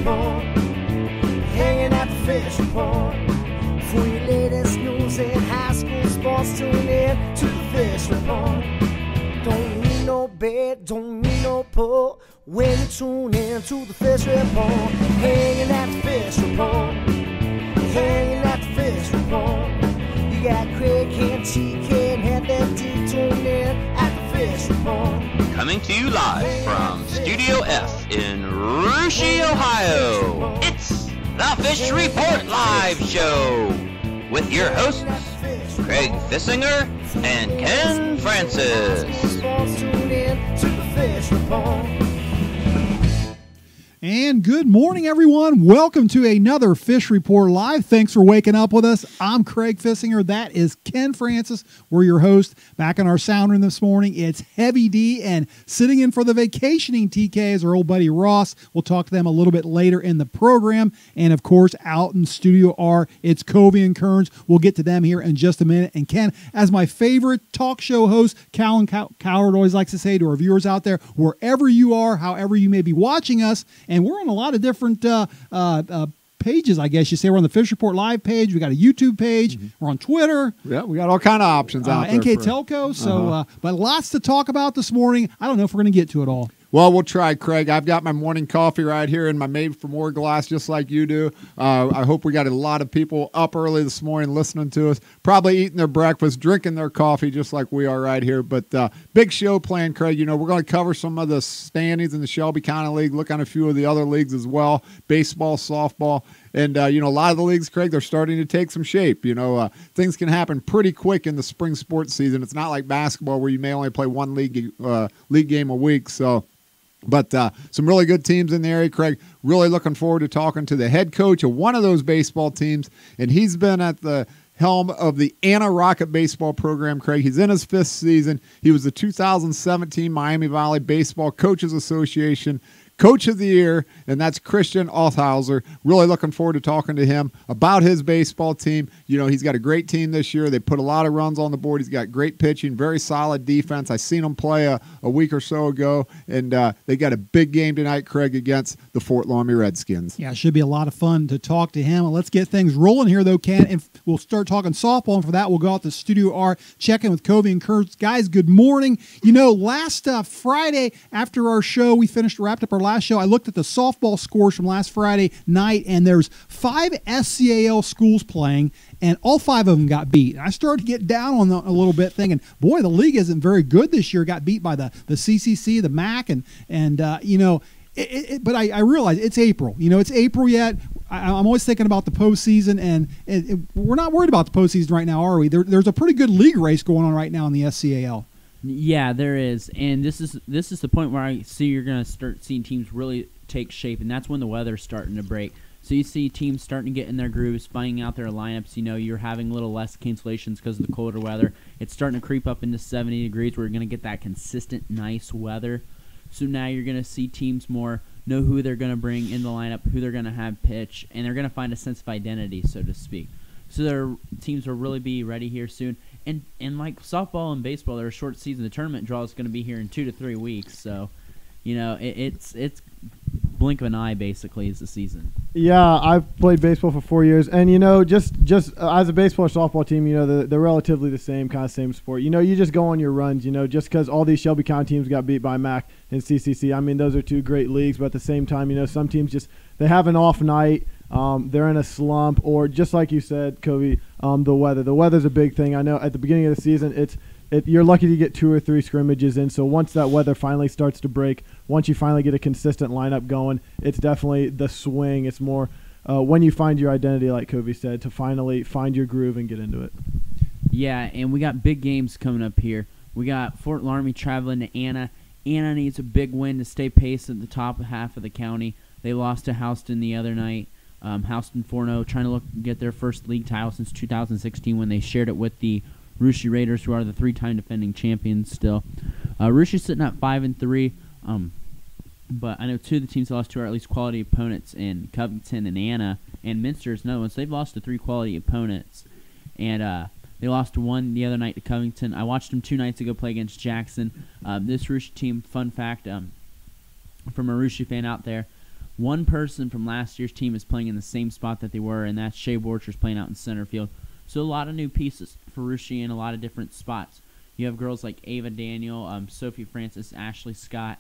Report. Hanging at the Fish Report. For your latest news in high school sports, tune in to the Fish Report. Don't need no bed, don't need no pull when you tune in to the Fish Report. Hanging at the Fish Report. Hanging at the Fish Report. You got Craig and TK and Head and D, tune in at the Fish Report. Coming to you live from Studio F in Russia, Ohio. It's the Fish Report Live Show with your hosts, Craig Fissinger and Ken Francis. And good morning, everyone. Welcome to another Fish Report Live. Thanks for waking up with us. I'm Craig Fissinger. That is Ken Francis. We're your host. Back in our sound room this morning, it's Heavy D, and sitting in for the vacationing TK is our old buddy Ross. We'll talk to them a little bit later in the program. And, of course, out in Studio R, it's Covey and Kearns. We'll get to them here in just a minute. And Ken, as my favorite talk show host, Callan Coward always likes to say to our viewers out there, wherever you are, however you may be watching us, and we're on a lot of different pages, I guess you say. We're on the Fish Report Live page. We got a YouTube page. Mm-hmm. We're on Twitter. Yeah, we got all kind of options out there. NK Telco. So, but lots to talk about this morning. I don't know if we're going to get to it all. Well, we'll try, Craig. I've got my morning coffee right here in my made-for-more glass, just like you do. I hope we got a lot of people up early this morning listening to us, probably eating their breakfast, drinking their coffee, just like we are right here. But big show planned, Craig. You know, we're going to cover some of the standings in the Shelby County League, look on a few of the other leagues as well, baseball, softball. And, you know, a lot of the leagues, Craig, they're starting to take some shape. You know, things can happen pretty quick in the spring sports season. It's not like basketball where you may only play one league game a week. But some really good teams in the area, Craig. Really looking forward to talking to the head coach of one of those baseball teams. And he's been at the helm of the Anna Rocket baseball program, Craig. He's in his 5th season. He was the 2017 Miami Valley Baseball Coaches Association Coach of the Year, and that's Kristian Althauser. Really looking forward to talking to him about his baseball team. You know, he's got a great team this year. They put a lot of runs on the board. He's got great pitching, very solid defense. I seen him play a week or so ago, and they got a big game tonight, Craig, against the Fort Laramie Redskins. Yeah, it should be a lot of fun to talk to him. Let's get things rolling here, though, Ken, and we'll start talking softball, and for that, we'll go out to Studio R, check in with Covey and Kearns. Guys, good morning. You know, last Friday after our show, wrapped up our last show, I looked at the softball scores from last Friday night, and there's 5 SCAL schools playing, and all 5 of them got beat. And I started to get down on them a little bit, thinking, boy, the league isn't very good this year. Got beat by the CCC, the MAC, and you know, but I realized it's April. You know, it's April yet. I'm always thinking about the postseason, and we're not worried about the postseason right now, are we? There's a pretty good league race going on right now in the SCAL. Yeah, there is, and this is the point where I see you're going to start seeing teams really take shape, and that's when the weather's starting to break. So you see teams starting to get in their grooves, finding out their lineups. You know, you're having a little less cancellations because of the colder weather. It's starting to creep up into 70 degrees where you're going to get that consistent, nice weather. So now you're going to see teams more know who they're going to bring in the lineup, who they're going to have pitch, and they're going to find a sense of identity, so to speak. So their teams will really be ready here soon. And like softball and baseball, they're a short season. The tournament draw is going to be here in 2 to 3 weeks. So, you know, it's blink of an eye basically is the season. Yeah, I've played baseball for 4 years, and you know, just as a baseball or softball team, you know, they're relatively the same sport. You know, you just go on your runs. You know, just because all these Shelby County teams got beat by MAC and CCC, I mean, those are 2 great leagues. But at the same time, you know, some teams they have an off night. They're in a slump, or just like you said, Covey, the weather. The weather's a big thing. I know at the beginning of the season, you're lucky to get 2 or 3 scrimmages in. So once that weather finally starts to break, once you finally get a consistent lineup going, it's definitely the swing. It's more when you find your identity, like Covey said, to finally find your groove and get into it. Yeah, and we got big games coming up here. We got Fort Laramie traveling to Anna. Anna needs a big win to stay pace at the top half of the county. They lost to Houston the other night. Houston 4-0, trying to get their first league title since 2016 when they shared it with the Russia Raiders, who are the 3-time defending champions still. Russia's sitting at 5-3, but I know 2 of the teams they lost to are at least quality opponents in Covington and Anna, and Minster is another one. So they've lost to 3 quality opponents, and they lost to 1 the other night to Covington. I watched them 2 nights ago play against Jackson. This Russia team, fun fact, from a Russia fan out there, one person from last year's team is playing in the same spot that they were, and that's Shea Borchers playing out in center field. So a lot of new pieces for Russia in a lot of different spots. You have girls like Ava Daniel, Sophie Francis, Ashley Scott,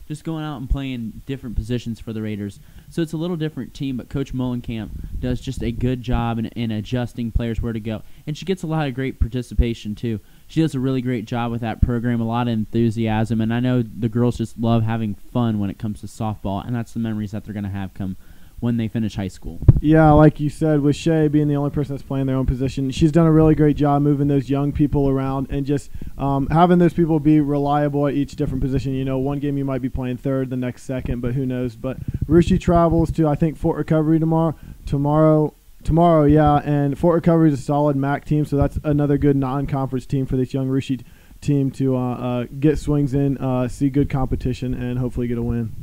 just going out and playing different positions for the Raiders. So it's a little different team, but Coach Mullenkamp does just a good job in adjusting players where to go. And she gets a lot of great participation, too. She does a really great job with that program, a lot of enthusiasm, and I know the girls just love having fun when it comes to softball, and that's the memories that they're going to have come when they finish high school. Yeah, like you said, with Shea being the only person that's playing their own position, she's done a really great job moving those young people around and just having those people be reliable at each different position. You know, one game you might be playing third, the next second, but who knows. But Rushi travels to, I think, Fort Recovery tomorrow, yeah, and Fort Recovery is a solid MAC team, so that's another good non-conference team for this young Rushi team to get swings in, see good competition, and hopefully get a win.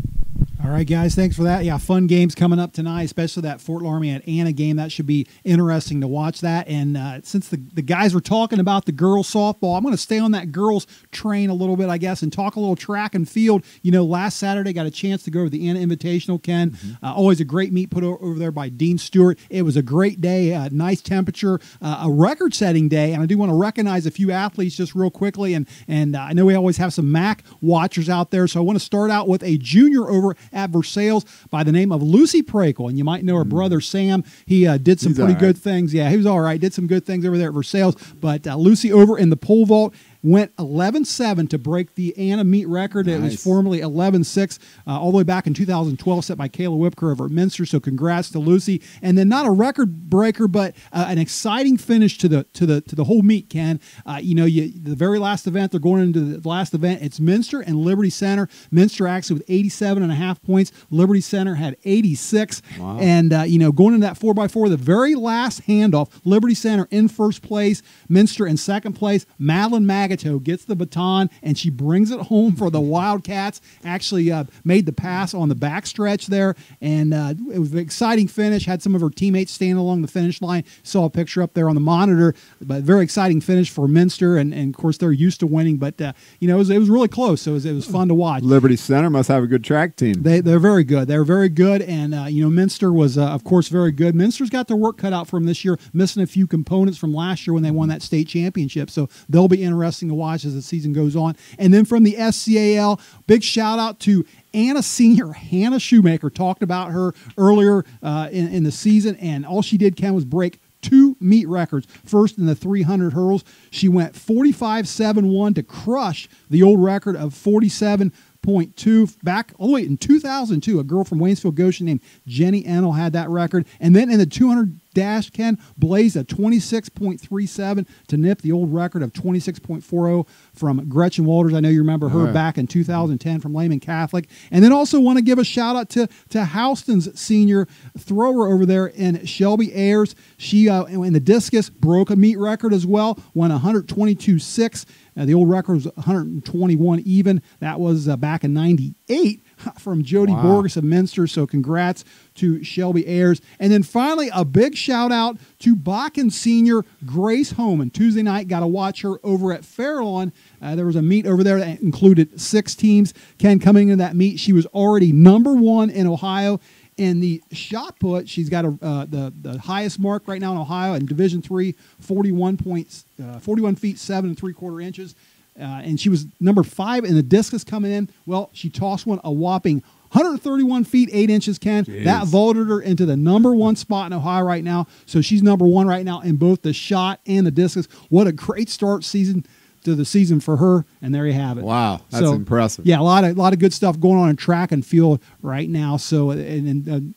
All right, guys, thanks for that. Yeah, fun games coming up tonight, especially that Fort Laramie at Anna game. That should be interesting to watch that. And since the guys were talking about the girls softball, I'm going to stay on that girls train a little bit, I guess, and talk a little track and field. You know, last Saturday got a chance to go to the Anna Invitational, Ken. Mm-hmm. Always a great meet put over there by Dean Stewart. It was a great day, nice temperature, a record-setting day. And I do want to recognize a few athletes just real quickly. And I know we always have some MAC watchers out there, so I want to start out with a junior over at Versailles by the name of Lucy Prakel. And you might know her brother Sam. He did some pretty good things. Yeah, he was all right. Did some good things over there at Versailles. But Lucy over in the pole vault went 11-7 to break the Anna meet record. Nice. It was formerly 11-6 all the way back in 2012, set by Kayla Whipker over at Minster. So congrats to Lucy. And then not a record breaker, but an exciting finish to the whole meet, Ken. The very last event, they're going into the last event. It's Minster and Liberty Center. Minster actually with 87.5 points. Liberty Center had 86. Wow. And going into that 4x4, the very last handoff, Liberty Center in first place, Minster in second place. Madeline Magato gets the baton, and she brings it home for the Wildcats. Actually made the pass on the backstretch there, and it was an exciting finish. Had some of her teammates standing along the finish line. Saw a picture up there on the monitor, but very exciting finish for Minster, and of course they're used to winning, but it was really close, so it was fun to watch. Liberty Center must have a good track team. They're very good. They're very good, and Minster was of course very good. Minster's got their work cut out for them this year, missing a few components from last year when they won that state championship, so they'll be interesting to watch as the season goes on. And then from the SCAL, big shout out to Anna senior Hannah Shoemaker. Talked about her earlier in the season, and all she did, Ken, was break 2 meet records. First in the 300 hurdles, she went 45.71 to crush the old record of 47.2 back all the way in 2002. A girl from Waynesville Goshen named Jenny Ennell had that record. And then in the 200 dash, Ken, blazed a 26.37 to nip the old record of 26.40 from Gretchen Walters. I know you remember her back in 2010 from Lehman Catholic. And then also want to give a shout out to Houston's senior thrower over there in Shelby Ayers. She in the discus broke a meet record as well, won 122.6. The old record was 121 even. That was back in 98 from Jody Borges of Minster. So congrats to Shelby Ayers. And then finally, a big shout out to Bakken senior Grace Homan. Tuesday night, got to watch her over at Fairlawn. There was a meet over there that included 6 teams. Ken, coming into that meet, she was already number 1 in Ohio. In the shot put, she's got the highest mark right now in Ohio in Division III, 41 feet 7 3/4 inches. And she was number 5 in the discus coming in. Well, she tossed one a whopping 131 feet 8 inches, Ken. Jeez. That vaulted her into the number 1 spot in Ohio right now. So she's number 1 right now in both the shot and the discus. What a great start to the season for her, and there you have it. Wow, that's impressive. Yeah, a lot of good stuff going on in track and field right now. So,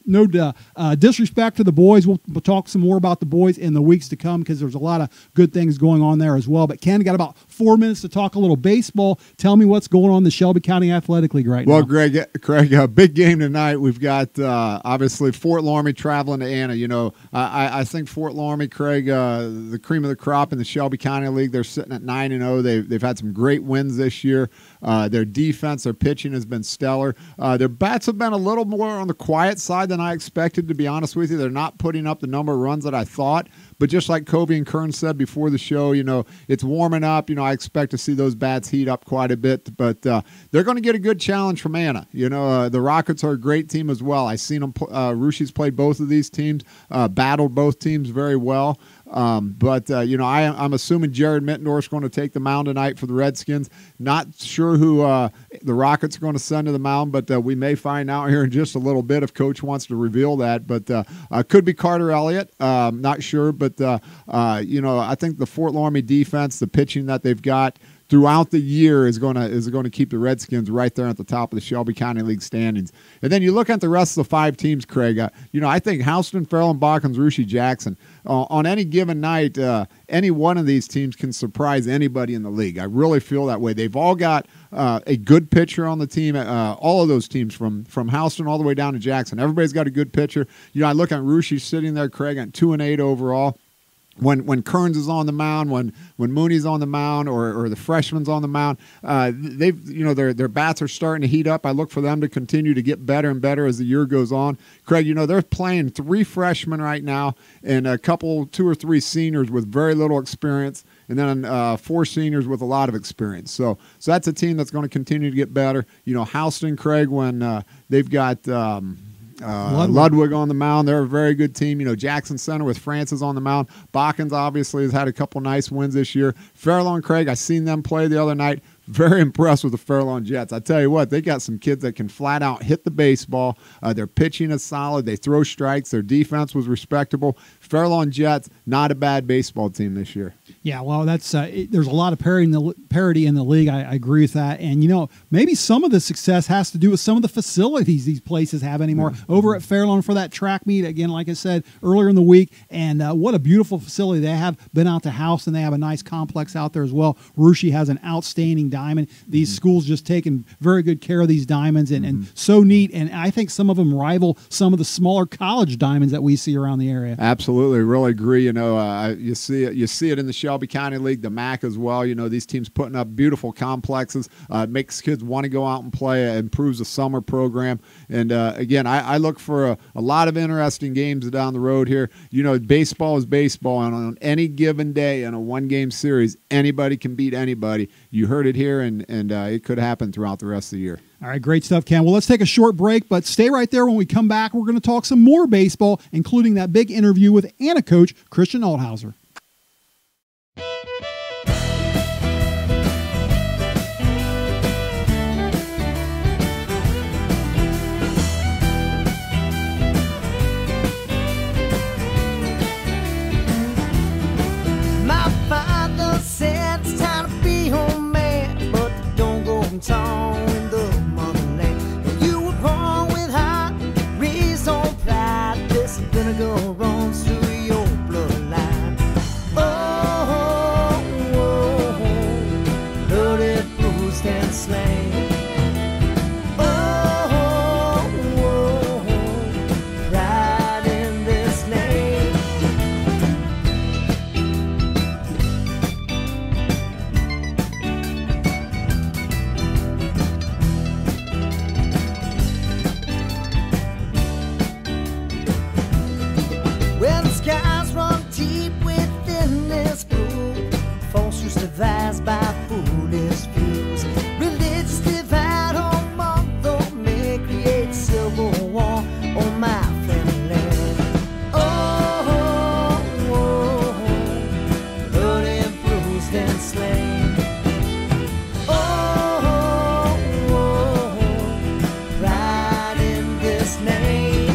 no disrespect to the boys. We'll talk some more about the boys in the weeks to come because there's a lot of good things going on there as well. But Ken, got about 4 minutes to talk a little baseball. Tell me what's going on in the Shelby County Athletic League right now. Well, Craig, a big game tonight. We've got obviously Fort Laramie traveling to Anna. I think Fort Laramie, Craig, the cream of the crop in the Shelby County League. They're sitting at 9-0. know they've had some great wins this year. Their defense, their pitching has been stellar. Their bats have been a little more on the quiet side than I expected, to be honest with you. They're not putting up the number of runs that I thought. But just like Kobe and Kern said before the show, it's warming up. I expect to see those bats heat up quite a bit. But they're going to get a good challenge from Anna. The Rockets are a great team as well. I've seen them. Rushi's played both of these teams, battled both teams very well. But I'm assuming Jared Mittendorf's going to take the mound tonight for the Redskins. Not sure who the Rockets are going to send to the mound, but we may find out here in just a little bit if Coach wants to reveal that. But could be Carter Elliott. Not sure, but I think the Fort Laramie defense, the pitching that they've got throughout the year is going to keep the Redskins right there at the top of the Shelby County League standings. And then you look at the rest of the 5 teams, Craig. I think Houston, Fairlawn, Bawkins, Russia, Jackson. On any given night, any one of these teams can surprise anybody in the league. I really feel that way. They've all got a good pitcher on the team. All of those teams from Houston all the way down to Jackson. Everybody's got a good pitcher. I look at Russia sitting there, Craig, at 2-8 overall. When Kearns is on the mound, when Mooney's on the mound, or the freshman's on the mound, their bats are starting to heat up. I look for them to continue to get better and better as the year goes on. Craig, they're playing 3 freshmen right now and 2 or 3 seniors with very little experience, and then 4 seniors with a lot of experience. So that's a team that's going to continue to get better. Houston, Craig, when they've got Ludwig on the mound. They're a very good team. Jackson Center with Francis on the mound. Bawkins obviously has had a couple nice wins this year. Fairlawn, Craig, I seen them play the other night. Very impressed with the Fairlawn Jets. I tell you what, they got some kids that can flat out hit the baseball. Their pitching is solid. They throw strikes. Their defense was respectable. Fairlawn Jets, not a bad baseball team this year. Yeah, well, that's there's a lot of parity in the league. I agree with that. And, maybe some of the success has to do with some of the facilities these places have anymore. Over at Fairlawn for that track meet, again, like I said, earlier in the week. And what a beautiful facility. They have been out to House, and they have a nice complex out there as well. Russia has an outstanding diamond. These schools just taking very good care of these diamonds, and so neat. And I think some of them rival some of the smaller college diamonds that we see around the area. Absolutely. Really agree. You see it in the Shelby County League, the MAC as well. These teams putting up beautiful complexes, makes kids want to go out and play, improves the summer program. And again, I look for a lot of interesting games down the road here. Baseball is baseball, and on any given day in a 1-game series, anybody can beat anybody. You heard it here, and it could happen throughout the rest of the year. All right, great stuff, Ken. Well, let's take a short break, but stay right there. When we come back, we're going to talk some more baseball, including that big interview with Anna coach Kristian Althauser. My father said it's time to be home, man, but don't go and talk in the motherland. And you were born with heart, raised on pride. This is gonna go wrong through your bloodline. Oh, oh, oh, blooded, bruised, and slain. Oh, oh, oh, pride in this name. Well, the skies run deep within this blue, false devised by foolish views. Religious divide among the may create civil war on my family land. Oh, oh, oh, bloody, bruised, and slain. Oh, oh, oh, pride in this name.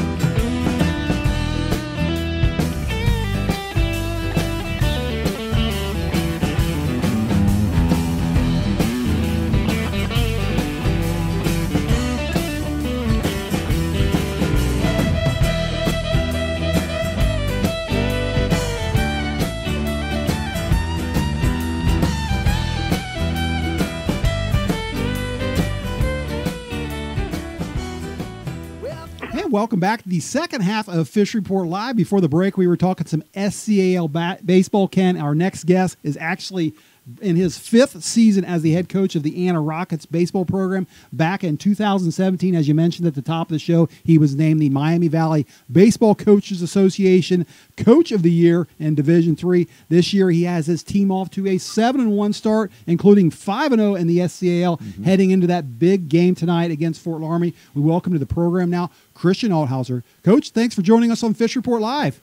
And welcome back to the second half of Fish Report Live. Before the break, we were talking some SCAL baseball. Ken, our next guest, is actually in his 5th season as the head coach of the Anna Rockets baseball program. Back in 2017, as you mentioned at the top of the show, he was named the Miami Valley Baseball Coaches Association Coach of the Year in Division III. This year, he has his team off to a 7-1 start, including 5-0 in the SCAL, heading into that big game tonight against Fort Laramie. We welcome to the program now Kristian Althauser. Coach, thanks for joining us on Fish Report Live.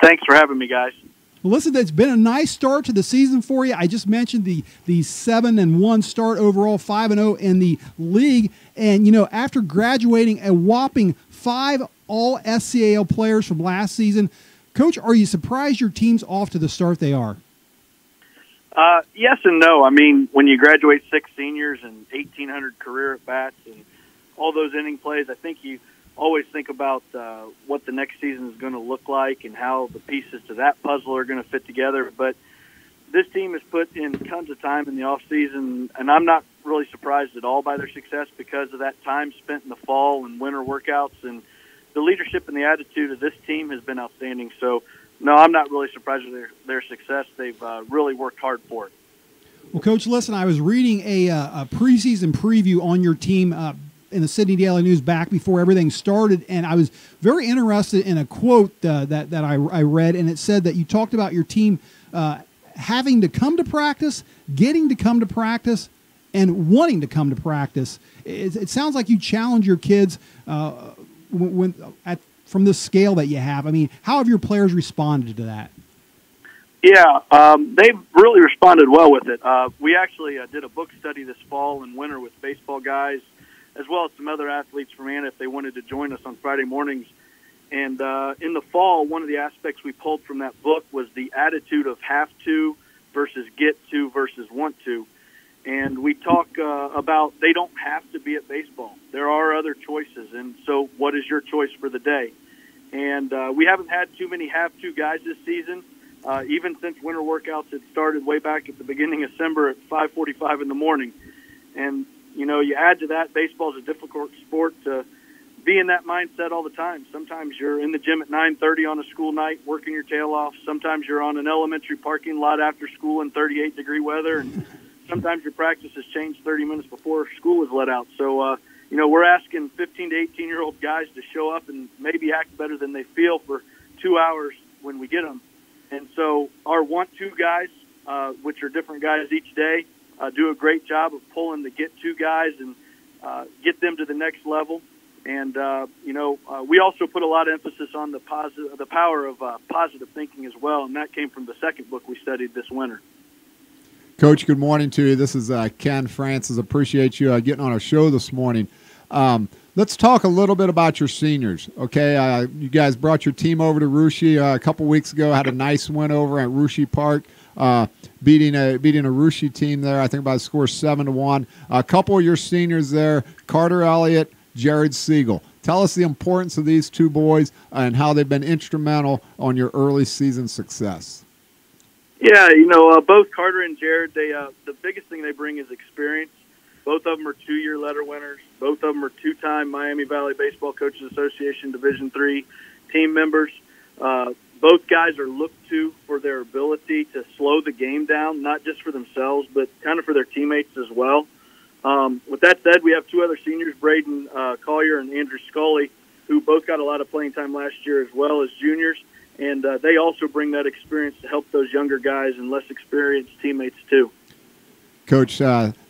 Thanks for having me, guys. Well, listen, it's been a nice start to the season for you. I just mentioned the 7-1 start overall, 5-0 in the league. And, you know, after graduating a whopping 5 all-SCAL players from last season, Coach, are you surprised your team's off to the start they are? Yes and no. I mean, when you graduate 6 seniors and 1,800 career at-bats and all those inning plays, I think you always think about what the next season is going to look like and how the pieces to that puzzle are going to fit together. But this team has put in tons of time in the off season, and I'm not really surprised at all by their success because of that time spent in the fall and winter workouts. And the leadership and the attitude of this team has been outstanding. So, no, I'm not really surprised with their success. They've really worked hard for it. Well, Coach, listen, I was reading a preseason preview on your team in the Sydney Daily News back before everything started, and I was very interested in a quote that I read, and it said that you talked about your team having to come to practice, getting to come to practice, and wanting to come to practice. It sounds like you challenge your kids from this scale that you have. I mean, how have your players responded to that? Yeah, they've really responded well with it. We actually did a book study this fall and winter with baseball guys, as well as some other athletes from Anna if they wanted to join us on Friday mornings. And in the fall, one of the aspects we pulled from that book was the attitude of have to versus get to versus want to. And we talk about they don't have to be at baseball. There are other choices. And so what is your choice for the day? And we haven't had too many have-to guys this season, even since winter workouts had started way back at the beginning of December at 5:45 in the morning. And, you know, you add to that, baseball is a difficult sport to be in that mindset all the time. Sometimes you're in the gym at 9:30 on a school night working your tail off. Sometimes you're on an elementary parking lot after school in 38-degree weather. And sometimes your practice has changed 30 minutes before school is let out. So, you know, we're asking 15 to 18-year-old guys to show up and maybe act better than they feel for 2 hours when we get them. And so our want-to guys, which are different guys each day, do a great job of pulling the get-to guys and get them to the next level. And, you know, we also put a lot of emphasis on the power of positive thinking as well, and that came from the second book we studied this winter. Coach, good morning to you. This is Ken Francis. Appreciate you getting on our show this morning. Let's talk a little bit about your seniors, okay? You guys brought your team over to Russia a couple weeks ago, had a nice win over at Russia Park, beating a Russia team there, I think by a score 7-1. A couple of your seniors there, Carter Elliott, Jared Siegel. Tell us the importance of these two boys and how they've been instrumental on your early season success. Yeah, you know, both Carter and Jared, the biggest thing they bring is experience. Both of them are 2-year letter winners. Both of them are 2-time Miami Valley Baseball Coaches Association Division III team members. Both guys are looked to for their ability to slow the game down, not just for themselves, but kind of for their teammates as well. With that said, we have 2 other seniors, Braden Collier and Andrew Scully, who both got a lot of playing time last year as well as juniors. And they also bring that experience to help those younger guys and less experienced teammates too. Coach,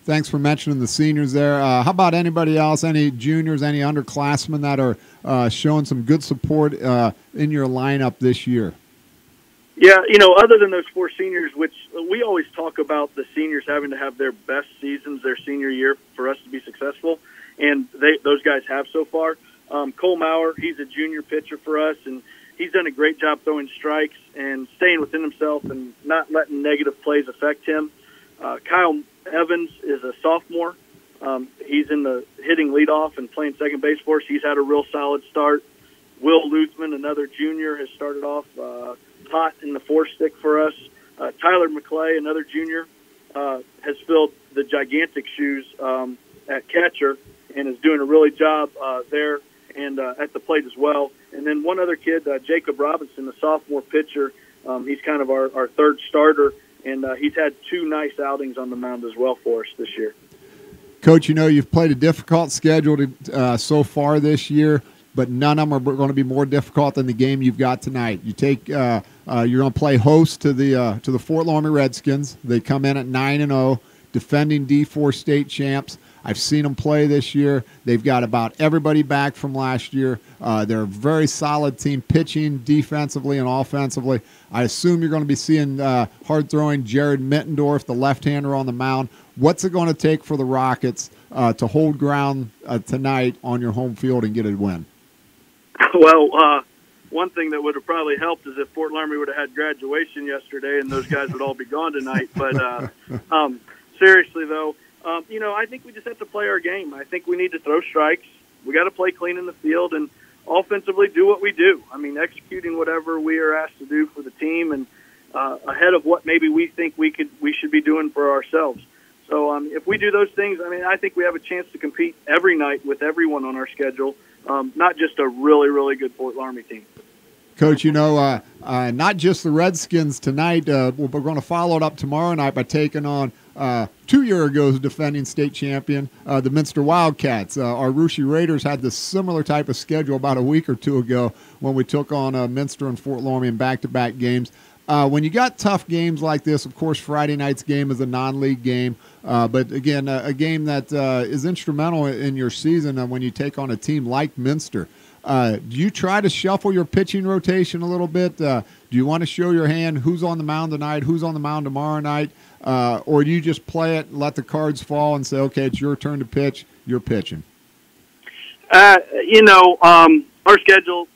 thanks for mentioning the seniors there. How about anybody else, any juniors, any underclassmen that are showing some good support in your lineup this year? Yeah, you know, other than those 4 seniors, which we always talk about the seniors having to have their best seasons their senior year for us to be successful, and those guys have so far. Cole Maurer, he's a junior pitcher for us, and he's done a great job throwing strikes and staying within himself and not letting negative plays affect him. Kyle Evans is a sophomore. He's in the hitting leadoff and playing second base for us. He's had a real solid start. Will Luthman, another junior, has started off hot in the 4-stick for us. Tyler McClay, another junior, has filled the gigantic shoes at catcher and is doing a really job there and at the plate as well. And then one other kid, Jacob Robinson, a sophomore pitcher. He's kind of our third starter, and he's had 2 nice outings on the mound as well for us this year. Coach, you've played a difficult schedule so far this year, but none of them are going to be more difficult than the game you've got tonight. You take you're going to play host to the Fort Laramie Redskins. They come in at 9-0, defending D4 state champs. I've seen them play this year. They've got about everybody back from last year. They're a very solid team, pitching, defensively, and offensively. I assume you're going to be seeing hard-throwing Jared Mittendorf, the left-hander, on the mound. What's it going to take for the Rockets to hold ground tonight on your home field and get a win? Well, one thing that would have probably helped is if Fort Laramie would have had graduation yesterday and those guys would all be gone tonight. But seriously, though, I think we just have to play our game. I think we need to throw strikes. We got to play clean in the field and offensively do what we do. I mean, executing whatever we are asked to do for the team and ahead of what maybe we think we should be doing for ourselves. So if we do those things, I think we have a chance to compete every night with everyone on our schedule, not just a really, really good Fort Laramie team. Coach, not just the Redskins tonight. We're going to follow it up tomorrow night by taking on 2 years ago's defending state champion, the Minster Wildcats. Our Russia Raiders had this similar type of schedule about a week or 2 ago when we took on Minster and Fort Laramie in back-to-back games. When you got tough games like this, of course, Friday night's game is a non-league game. But, again, a game that is instrumental in your season when you take on a team like Minster. Do you try to shuffle your pitching rotation a little bit? Do you want to show your hand who's on the mound tonight, who's on the mound tomorrow night? Or do you just play it, let the cards fall, and say, okay, it's your turn to pitch, you're pitching? Our schedule,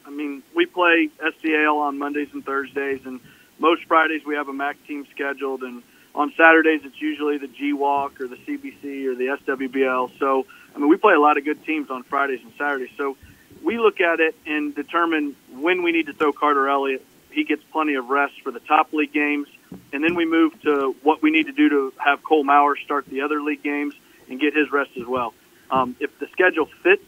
we play SCAL on Mondays and Thursdays, and most Fridays we have a MAC team scheduled, and on Saturdays it's usually the GWalk or the CBC or the SWBL. So, we play a lot of good teams on Fridays and Saturdays. So we look at it and determine when we need to throw Carter Elliott. He gets plenty of rest for the top league games. And then we move to what we need to do to have Cole Maurer start the other league games and get his rest as well. If the schedule fits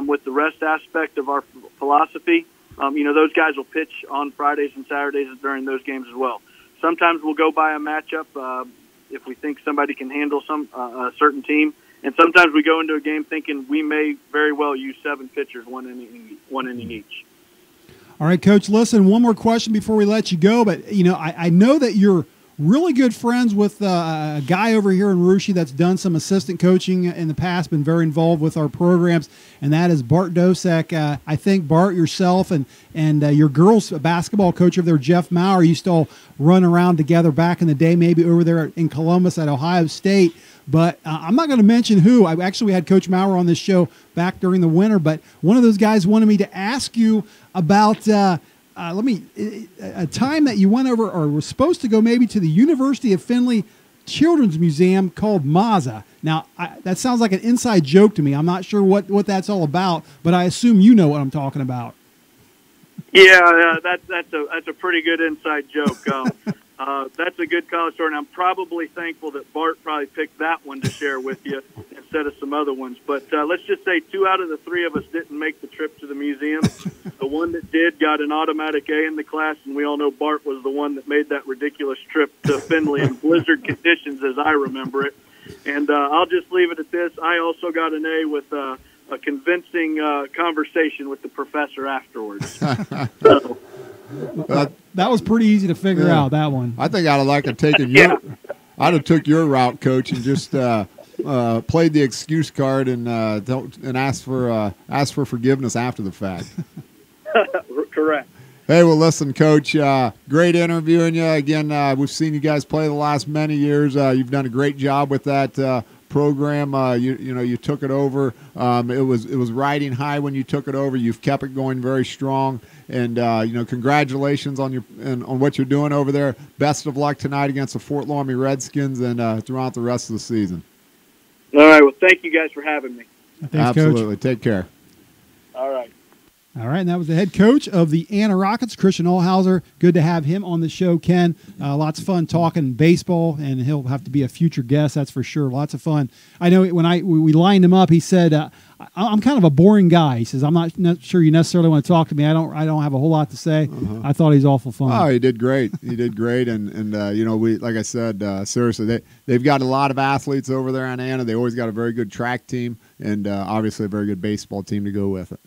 with the rest aspect of our philosophy, those guys will pitch on Fridays and Saturdays during those games as well. Sometimes we'll go by a matchup if we think somebody can handle a certain team. And sometimes we go into a game thinking we may very well use 7 pitchers, one inning each. All right, Coach, listen, one more question before we let you go. But, I know that you're really good friends with a guy over here in Russia that's done some assistant coaching in the past, been very involved with our programs, and that is Bart Dosek. I think, Bart, yourself and your girls basketball coach over there, Jeff Maurer, used to all run around together back in the day, maybe over there in Columbus at Ohio State. But I'm not going to mention who. We had Coach Maurer on this show back during the winter, but one of those guys wanted me to ask you about a time that you went over or were supposed to go maybe to the University of Findlay Children's Museum called Mazza. Now, that sounds like an inside joke to me. I'm not sure what that's all about, but I assume you know what I'm talking about. Yeah, that's a pretty good inside joke. That's a good college story, and I'm probably thankful that Bart probably picked that one to share with you instead of some other ones. But let's just say 2 out of the 3 of us didn't make the trip to the museum. The one that did got an automatic A in the class, and we all know Bart was the one that made that ridiculous trip to Findlay in blizzard conditions, as I remember it. And I'll just leave it at this. I also got an A with a convincing conversation with the professor afterwards. So, that was pretty easy to figure out, that one. I think I'd have liked to I'd have took your route, Coach, and just played the excuse card and asked for forgiveness after the fact. Correct. Hey, well, listen, Coach, great interviewing you. Again, we've seen you guys play the last many years. You've done a great job with that program. You took it over. It was riding high when you took it over. You've kept it going very strong. And congratulations on what you're doing over there. Best of luck tonight against the Fort Laramie Redskins and throughout the rest of the season. All right. Well, thank you guys for having me. Thanks, Absolutely. Coach. Take care. All right. All right, and that was the head coach of the Anna Rockets, Kristian Althauser. Good to have him on the show, Ken. Lots of fun talking baseball, and he'll have to be a future guest, that's for sure. Lots of fun. I know when we lined him up, he said, I'm kind of a boring guy. He says, I'm not sure you necessarily want to talk to me. I don't have a whole lot to say. I thought he's awful fun. Oh, he did great. He did great. And you know, we, like I said, seriously, they've got a lot of athletes over there on Anna. They always got a very good track team and obviously a very good baseball team to go with it.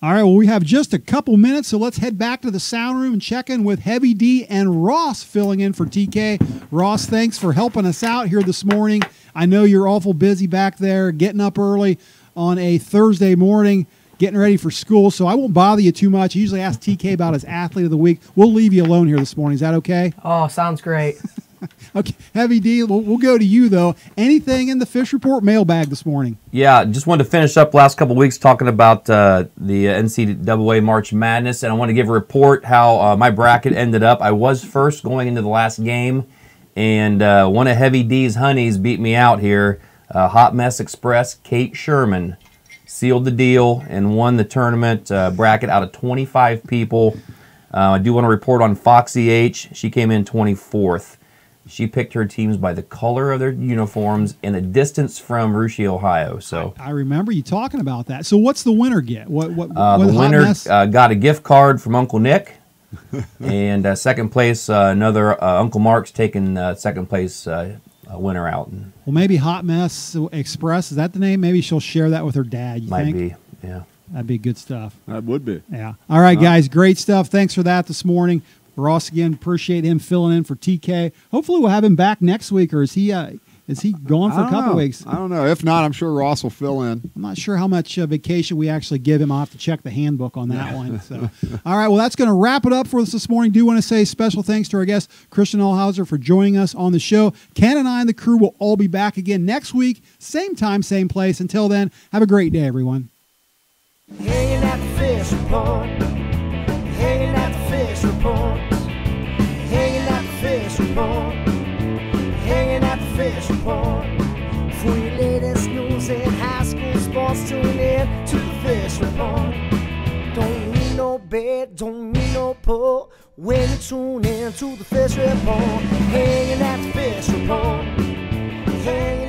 All right, well, we have just a couple minutes, so let's head back to the sound room and check in with Heavy D and Ross filling in for TK. Ross, thanks for helping us out here this morning. I know you're awful busy back there, getting up early on a Thursday morning, getting ready for school, so I won't bother you too much. I usually ask TK about his athlete of the week. We'll leave you alone here this morning. Is that okay? Oh, sounds great. Okay, Heavy D, we'll go to you, though. Anything in the Fish Report mailbag this morning? Yeah, just wanted to finish up last couple of weeks talking about the NCAA March Madness, and I want to give a report how my bracket ended up. I was first going into the last game, and one of Heavy D's honeys beat me out here. Hot Mess Express, Kate Sherman, sealed the deal and won the tournament bracket out of 25 people. I do want to report on Foxy H. She came in 24th. She picked her teams by the color of their uniforms and the distance from Russia, Ohio. So I remember you talking about that. So what's the winner get? What the winner got a gift card from Uncle Nick, and second place, another Uncle Mark's taking second place winner out. Well, maybe Hot Mess Express, is that the name? Maybe she'll share that with her dad. You Might think? be, yeah. That'd be good stuff. That would be. Yeah. All right, guys, great stuff. Thanks for that this morning. Ross, again, appreciate him filling in for TK. Hopefully we'll have him back next week, or is he gone for a couple weeks? I don't know. If not, I'm sure Ross will fill in. I'm not sure how much vacation we actually give him. I'll have to check the handbook on that one. So, all right, well, that's going to wrap it up for us this morning. Do want to say special thanks to our guest, Kristian Althauser, for joining us on the show. Ken and I and the crew will all be back again next week, same time, same place. Until then, have a great day, everyone. Hanging at the fish report. Hanging at the fish report. Hanging at the fish report. Hanging at the fish report. For your latest news in high school sports, tune in to the fish report. Don't need no bed, don't need no pull. When you tune in to the fish report. Hanging at the fish report. Hanging